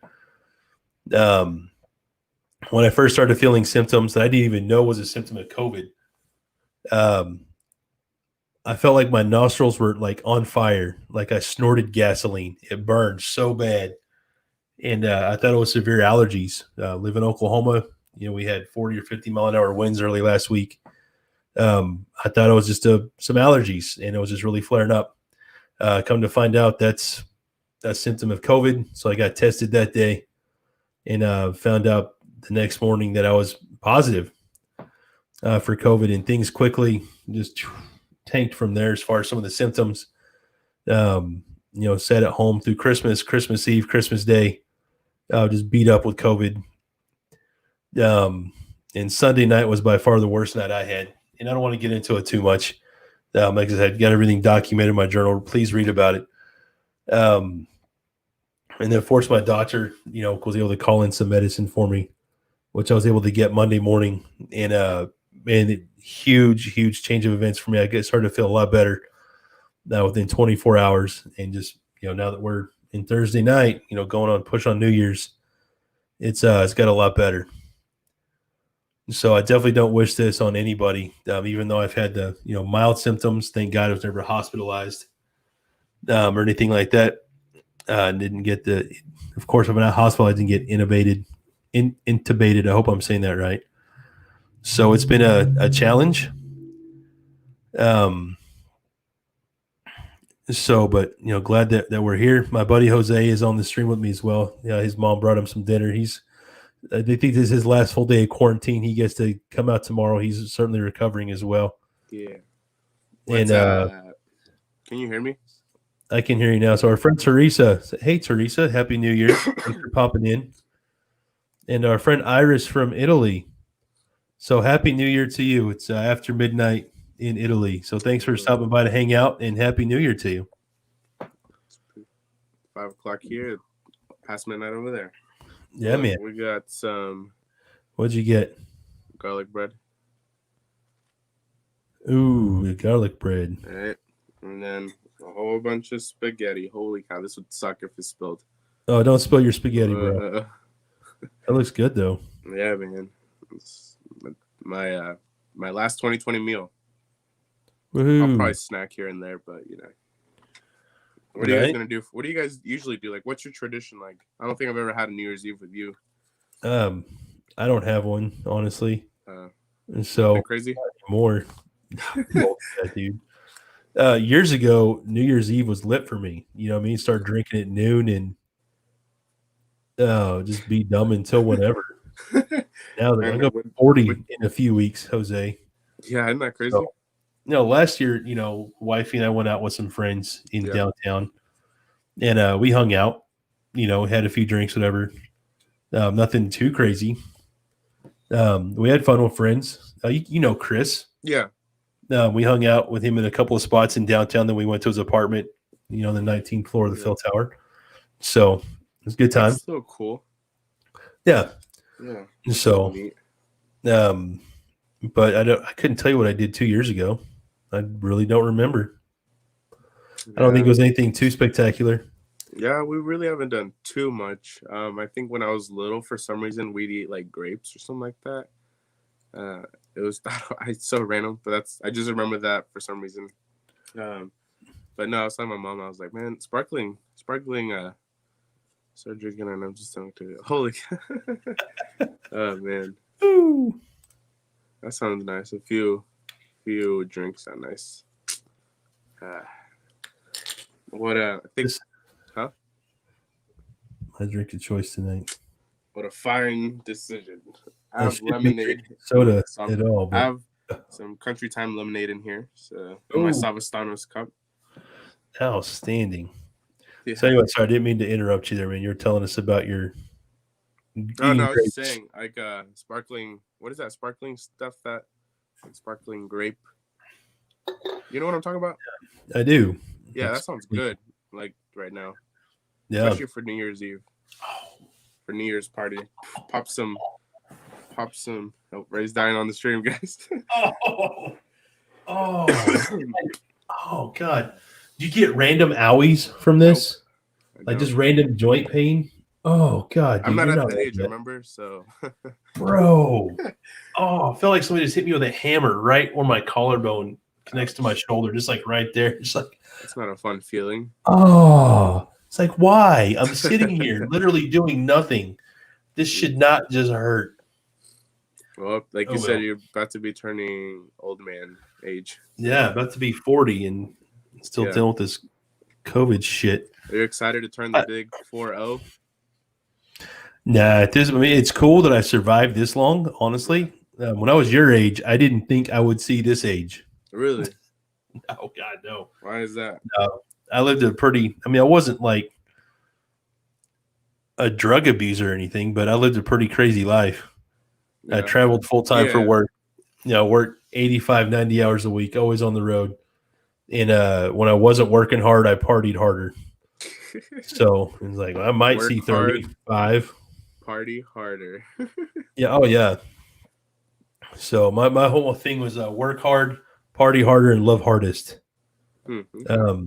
When I first started feeling symptoms that I didn't even know was a symptom of COVID, I felt like my nostrils were like on fire, like I snorted gasoline. It burned so bad. And I thought it was severe allergies. Live in Oklahoma, we had 40 or 50 mile an hour winds early last week. I thought it was just some allergies, and it was just really flaring up. Come to find out that's a symptom of COVID. So I got tested that day and found out the next morning that I was positive for COVID, and things quickly just tanked from there as far as some of the symptoms. Sat at home through Christmas Eve, Christmas Day, just beat up with COVID. And Sunday night was by far the worst night I had. And I don't want to get into it too much. Like I said, got everything documented in my journal. Please read about it. And then, of course, my doctor, was able to call in some medicine for me, which I was able to get Monday morning. And huge change of events for me. I started to feel a lot better within 24 hours. And just, now that we're and Thursday night, going on push on New Year's, it's got a lot better. So I definitely don't wish this on anybody, even though I've had the mild symptoms. Thank God I was never hospitalized or anything like that. Didn't get of course, I'm not hospitalized. I didn't get intubated. I hope I'm saying that right. So it's been a challenge. But glad that we're here. My buddy Jose is on the stream with me as well. His mom brought him some dinner. They think this is his last full day of quarantine. He gets to come out tomorrow. He's certainly recovering as well. Yeah. And can you hear me? I can hear you now. So our friend Teresa, hey Teresa, Happy New Year. Thanks for popping in. And our friend Iris from Italy. So Happy New Year to you. It's after midnight in Italy. So thanks for stopping by to hang out, and Happy New Year to you. 5 o'clock here, past midnight over there. Yeah, man. We got some. What'd you get? Garlic bread. Ooh, garlic bread. All right. And then a whole bunch of spaghetti. Holy cow, this would suck if it spilled. Oh, don't spill your spaghetti, bro. That looks good, though. Yeah, man. It's my last 2020 meal. Woohoo. I'll probably snack here and there, but What are you guys gonna do? What do you guys usually do? Like, what's your tradition like? I don't think I've ever had a New Year's Eve with you. I don't have one, honestly. And so crazy more, dude. Years ago, New Year's Eve was lit for me. You know what I mean? Start drinking at noon and just be dumb until whenever. Now that I'm going to be 40 in a few weeks, Jose. Yeah, isn't that crazy? So, last year, wifey and I went out with some friends in downtown, and we hung out. Had a few drinks, whatever. Nothing too crazy. We had fun with friends. Chris. Yeah. We hung out with him in a couple of spots in downtown. Then we went to his apartment, the 19th floor of the Phil Tower. So it was a good time. That's so cool. Yeah. Yeah. So, but I couldn't tell you what I did 2 years ago. I really don't remember. I don't think it was anything too spectacular. Yeah, we really haven't done too much. I think when I was little, for some reason, we'd eat like grapes or something like that. It was it's so random, but I just remember that for some reason. But no, I was telling my mom, I was like, man, sparkling, start drinking, and I'm just telling her, holy, oh man, Ooh. That sounds nice. A few drinks are nice. I think, huh? My drink of choice tonight. What a fine decision. I have lemonade. Soda at all. But... I have some Country Time lemonade in here. So in my Savastanos cup. Outstanding. Yeah. So anyway, sorry, I didn't mean to interrupt you there, man. You were telling us about your. No, I was just saying, like sparkling. What is that sparkling stuff? Sparkling grape. You know what I'm talking about? I do. Yeah, that sounds good. Like right now. Yeah. Especially for New Year's Eve. For New Year's party. Pop some. Oh, Ray's dying on the stream, guys. Oh, God. Did you get random owies from this? Nope. Like just random joint pain? Oh, God. Dude, I'm not at that age, remember? So. Bro. Oh, I felt like somebody just hit me with a hammer right where my collarbone connects to my shoulder, just like right there. Just like. It's not a fun feeling. Oh, it's like, why? I'm sitting here literally doing nothing. This should not just hurt. Well, like you said, you're about to be turning old man age. Yeah, about to be 40 and still dealing with this COVID shit. Are you excited to turn the big 4-0? Nah, it's cool that I survived this long, honestly. When I was your age, I didn't think I would see this age. Really? Oh, God, no. Why is that? I lived I wasn't like a drug abuser or anything, but I lived a pretty crazy life. Yeah. I traveled full time for work. Worked 85, 90 hours a week, always on the road. And when I wasn't working hard, I partied harder. So it was like, I might see 35. Party harder. Yeah. Oh, yeah. So my whole thing was work hard, party harder, and love hardest. Mm-hmm.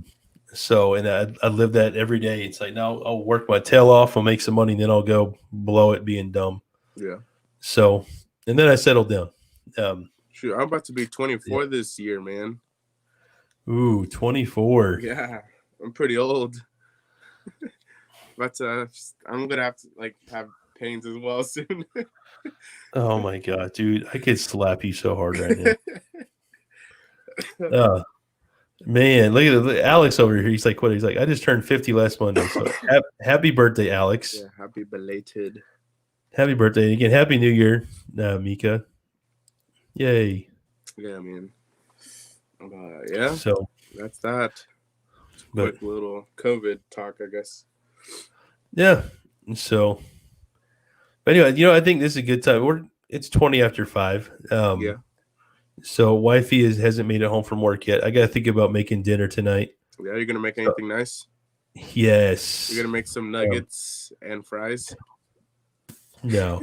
So, and I live that every day. It's like, now I'll work my tail off, I'll make some money, and then I'll go blow it being dumb. Yeah. So, and then I settled down. Shoot, I'm about to be 24 this year, man. Ooh, 24. Yeah, I'm pretty old. But I'm gonna have to have pains as well soon. Oh my god, dude, I could slap you so hard right now. Man, look at Alex over here. He's like, what? He's like, I just turned 50 last Monday. So happy birthday, Alex. Yeah, happy belated. Happy birthday again. Happy New Year, Mika. Yay. Yeah, man. Yeah. So that's that. Quick little COVID talk, I guess. Yeah. So, but anyway, I think this is a good time. It's 20 after 5. Yeah. So wifey hasn't made it home from work yet. I got to think about making dinner tonight. Yeah, you're gonna make anything nice? Yes. You're gonna make some nuggets and fries? No.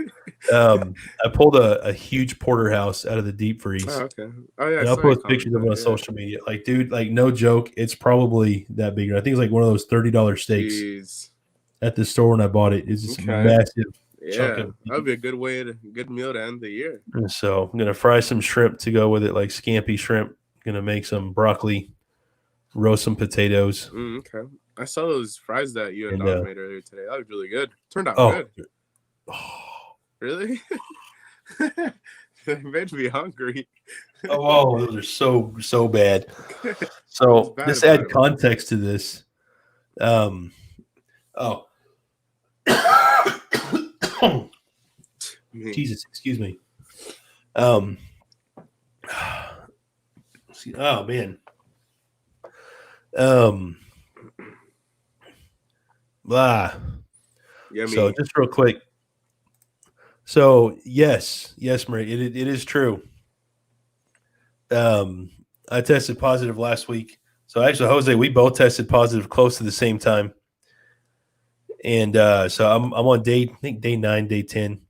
I pulled a huge porterhouse out of the deep freeze. Oh, okay. Oh yeah. And I'll post pictures of it on social media. Like, dude, like no joke, it's probably that big. I think it's like one of those $30 steaks. Jeez. At the store when I bought it. It's just massive. Yeah, that'd be a good meal to end the year. And so I'm gonna fry some shrimp to go with it, like scampi shrimp. Gonna make some broccoli, roast some potatoes. Okay. I saw those fries that you and Don made earlier today. That was really good. Turned out good. Oh, really? It made me hungry. Those are so bad. So just add context to this. Jesus, excuse me. Oh man. Yummy. So just real quick. So yes, Marie, it is true. I tested positive last week. So actually, Jose, we both tested positive close to the same time. And so I'm on day 9, day 10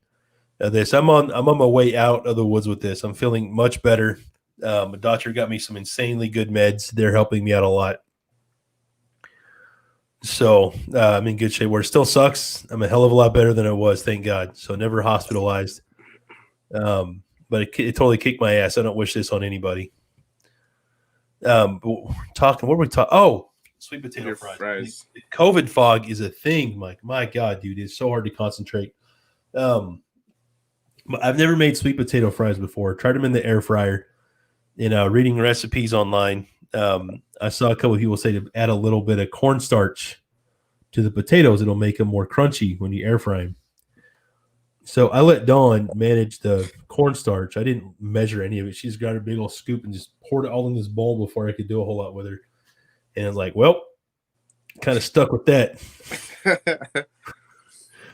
of this. I'm on my way out of the woods with this. I'm feeling much better. My doctor got me some insanely good meds. They're helping me out a lot. So I'm in good shape. Where it still sucks, I'm a hell of a lot better than I was, thank God. So never hospitalized. But it totally kicked my ass. I don't wish this on anybody. What were we talking? Oh, sweet potato fries. COVID fog is a thing, Mike. My God, dude, it's so hard to concentrate. I've never made sweet potato fries before. Tried them in the air fryer. Reading recipes online, I saw a couple of people say to add a little bit of cornstarch to the potatoes. It'll make them more crunchy when you air fry them. So I let Dawn manage the cornstarch. I didn't measure any of it. She's got a big old scoop and just poured it all in this bowl before I could do a whole lot with her. And I was like, well, kind of stuck with that.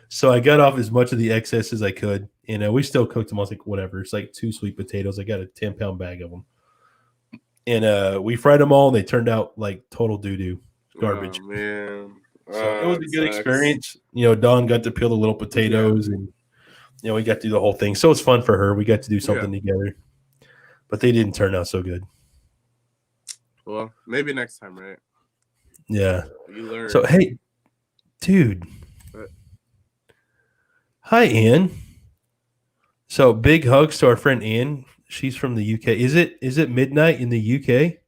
So I got off as much of the excess as I could. And we still cooked them. I was like, whatever. It's like 2 sweet potatoes. I got a 10-pound bag of them. And we fried them all, and they turned out like total doo-doo garbage. Oh, man. So it was a good experience. Dawn got to peel the little potatoes, and we got to do the whole thing. So it's fun for her. We got to do something together. But they didn't turn out so good. Well, maybe next time, right? Yeah. You learn. So, hey, dude. What? Hi, Ann. So big hugs to our friend Ann. She's from the UK. Is it midnight in the UK?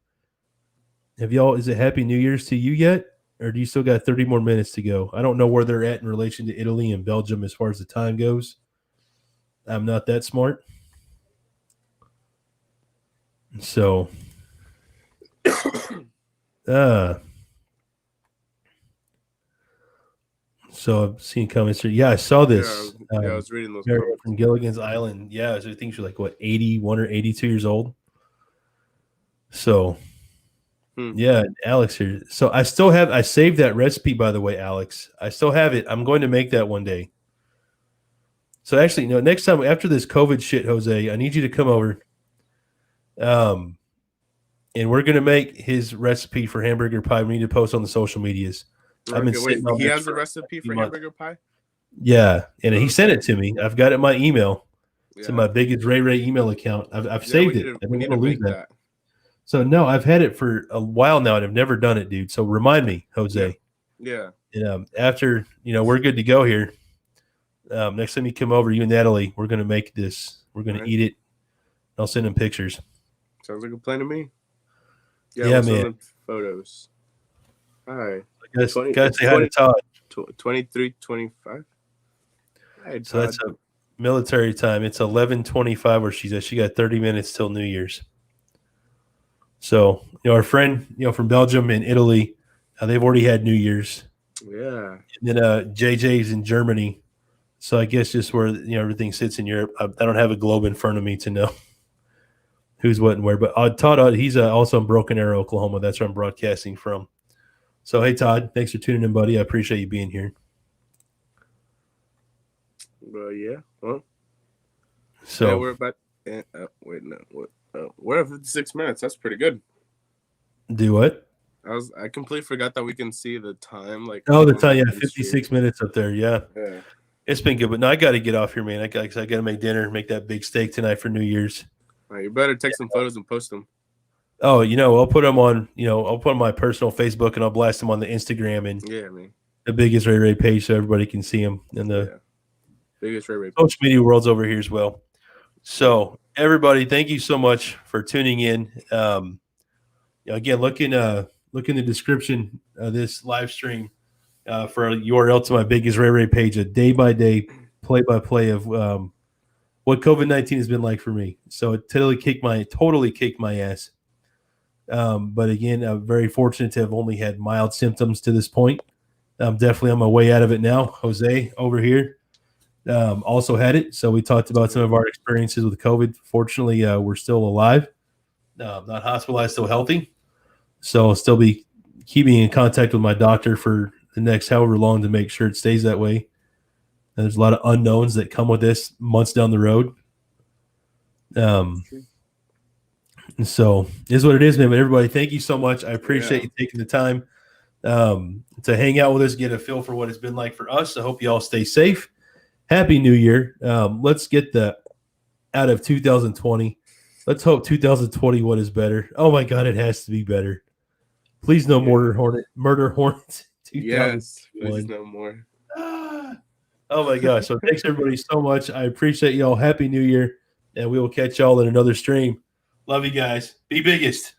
Is it Happy New Year's to you yet? Or do you still got 30 more minutes to go? I don't know where they're at in relation to Italy and Belgium as far as the time goes. I'm not that smart. So, so I've seen comments here. Yeah, I saw this. I was reading those comments. From Gilligan's Island. Yeah, so I think she's like, 81 or 82 years old? So, yeah, Alex here. So I saved that recipe, by the way, Alex. I still have it. I'm going to make that one day. So actually, next time after this COVID shit, Jose, I need you to come over. And we're going to make his recipe for hamburger pie. We need to post on the social medias. He has a recipe for hamburger pie? Yeah, and he sent it to me. I've got it in my email. It's in my BiggestRayRay email account. I've saved it. I don't want to lose that. So no, I've had it for a while now, and I've never done it, dude. So remind me, Jose. Yeah. And after we're good to go here. Next time you come over, you and Natalie, we're gonna make this. We're gonna eat it. I'll send them pictures. Sounds like a plan to me. Yeah, we'll man. send them photos. All right. Guys, say hi to Todd. 23:25. Right, So that's a military time. It's 11:25 where she's at. She got 30 minutes till New Year's. So our friend from Belgium and Italy, they've already had New Year's. Yeah. And then JJ's in Germany. So I guess just where everything sits in Europe. I don't have a globe in front of me to know who's what and where. But Todd, he's also in Broken Arrow, Oklahoma. That's where I'm broadcasting from. So hey, Todd, thanks for tuning in, buddy. I appreciate you being here. Well, yeah. Well. So yeah, we're about. Wait, no. We're at 56 minutes. That's pretty good. Do what? I completely forgot that we can see the time. Like the time, yeah, 56 minutes up there. Yeah. Yeah. It's been good, but no, I got to get off here, man. I got to make dinner, make that big steak tonight for New Year's. All right, you better take some photos and post them. Oh, I'll put them on, I'll put on my personal Facebook and I'll blast them on the Instagram and the Biggest Ray Ray page so everybody can see them in the Biggest Ray Ray page. social media world's over here as well. So everybody, thank you so much for tuning in. Again, look in the description of this live stream for a URL to my Biggest Ray Ray page, a day-by-day, play-by-play of what COVID-19 has been like for me. So it totally kicked my ass. But again, I'm very fortunate to have only had mild symptoms to this point. I'm definitely on my way out of it now. Jose over here also had it. So we talked about some of our experiences with COVID. Fortunately, we're still alive, not hospitalized, still healthy. So I'll still be keeping in contact with my doctor for the next however long to make sure it stays that way. And there's a lot of unknowns that come with this months down the road. And so it is what it is, man. But everybody, thank you so much. I appreciate you taking the time to hang out with us, get a feel for what it's been like for us. I hope you all stay safe. Happy New Year. Let's get out of 2020. Let's hope 2021 is better. Oh my God, it has to be better. Please no murder hornets. Yes, please no more. Oh my gosh. So thanks everybody so much. I appreciate y'all. Happy New Year. And we will catch y'all in another stream. Love you guys. Be biggest.